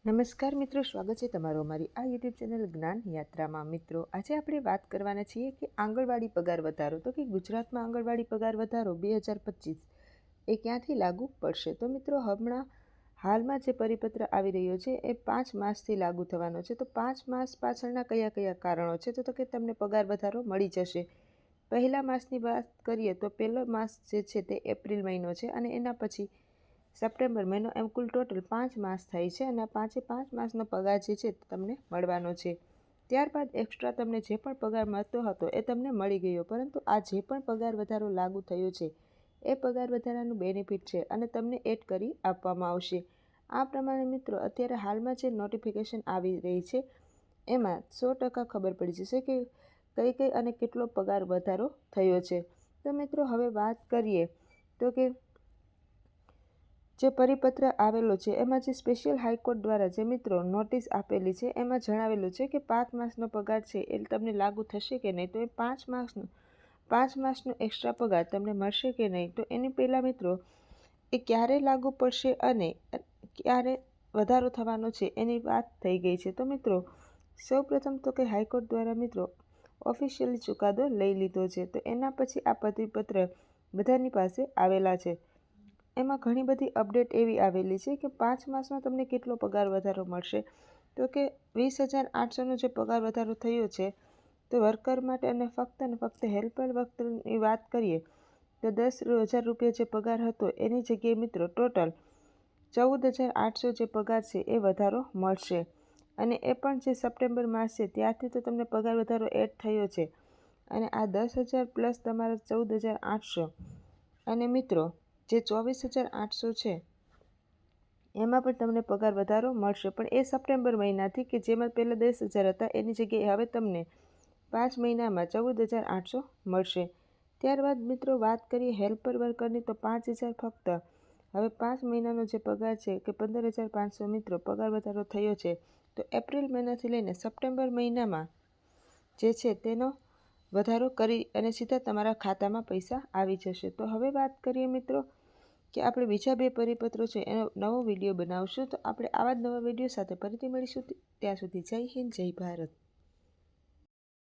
નમસ્કાર મિત્રો, સ્વાગત છે તમારું અમારી આ યુટ્યુબ ચેનલ જ્ઞાન યાત્રામાં। મિત્રો, આજે આપણે વાત કરવાના છીએ કે આંગણવાડી પગાર વધારો, તો કે ગુજરાતમાં આંગણવાડી પગાર વધારો 2025 એ ક્યાંથી લાગુ પડશે। તો મિત્રો, હાલમાં જે પરિપત્ર આવી રહ્યો છે એ 5 માસથી લાગુ થવાનો છે। તો 5 માસ પાછળના કયા કારણો છે, તો કે તમને પગાર વધારો મળી જશે। પહેલા માસની વાત કરીએ તો પહેલો માસ જે છે તે એપ્રિલ મહિનો છે અને એના પછી સપ્ટેમ્બર મહિનો, એમ કુલ ટોટલ 5 માસ થાય છે અને 5 માસનો પગાર જે છે તમને મળવાનો છે। ત્યારબાદ એક્સ્ટ્રા તમને જે પણ પગાર મળતો હતો એ તમને મળી ગયો, પરંતુ આ જે પણ પગાર વધારો લાગુ થયો છે એ પગાર વધારાનું બેનિફિટ છે અને તમને એડ કરી આપવામાં આવશે। આ પ્રમાણે મિત્રો, અત્યારે હાલમાં જે નોટિફિકેશન આવી રહી છે એમાં 100% ખબર પડી જશે કે કઈ અને કેટલો પગાર વધારો થયો છે। તો મિત્રો, હવે વાત કરીએ તો કે જે પરિપત્ર આવેલો છે એમાં જે સ્પેશિયલ હાઈકોર્ટ દ્વારા જે મિત્રો નોટિસ આપેલી છે એમાં જણાવેલું છે કે 5 માસનો પગાર છે એ તમને લાગુ થશે કે નહીં, તો એ 5 માસનો એક્સ્ટ્રા પગાર તમને મળશે કે નહીં, તો એની પહેલાં મિત્રો એ ક્યારે લાગુ પડશે અને ક્યારે વધારો થવાનો છે એની વાત થઈ ગઈ છે। તો મિત્રો, સૌપ્રથમ તો કે હાઈકોર્ટ દ્વારા મિત્રો ઓફિશિયલી ચુકાદો લઈ લીધો છે, તો એના પછી આ પરિપત્ર બધાની પાસે આવેલા છે। એમાં ઘણી બધી અપડેટ એવી આવેલી છે કે 5 માસમાં તમને કેટલો પગાર વધારો મળશે, તો કે 20,800નો જે પગાર વધારો થયો છે તો વર્કર માટે અને ફક્ત હેલ્પર વર્કરની વાત કરીએ તો 10,000 રૂપિયા જે પગાર હતો એની જગ્યાએ મિત્રો ટોટલ 14,800 જે પગાર છે એ વધારો મળશે। અને એ પણ જે સપ્ટેમ્બર માસ છે ત્યારથી તો તમને પગાર વધારો એડ થયો છે અને આ 10,000 પ્લસ તમારા 14,800 અને મિત્રો જે 24,800 છે એમાં પણ તમને પગાર વધારો મળશે, પણ એ સપ્ટેમ્બર મહિનાથી કે જેમાં પહેલાં 10,000 હતા એની જગ્યાએ હવે તમને 5 મહિનામાં 14,800 મળશે। ત્યારબાદ મિત્રો વાત કરીએ હેલ્પર વર્કરની, તો 5,000 ફક્ત હવે 5 મહિનાનો જે પગાર છે કે 15,500 મિત્રો પગાર વધારો થયો છે। તો એપ્રિલ મહિનાથી લઈને સપ્ટેમ્બર મહિનામાં જે છે તેનો વધારો કરી અને સીધા તમારા ખાતામાં પૈસા આવી જશે। તો હવે વાત કરીએ મિત્રો કે આપણે બીજા 2 પરિપત્રો છે એનો નવો વિડીયો બનાવશું, તો આપણે આવા જ નવા વિડીયો સાથે ફરીથી મળીશું। ત્યાં સુધી જય હિન્દ, જય ભારત।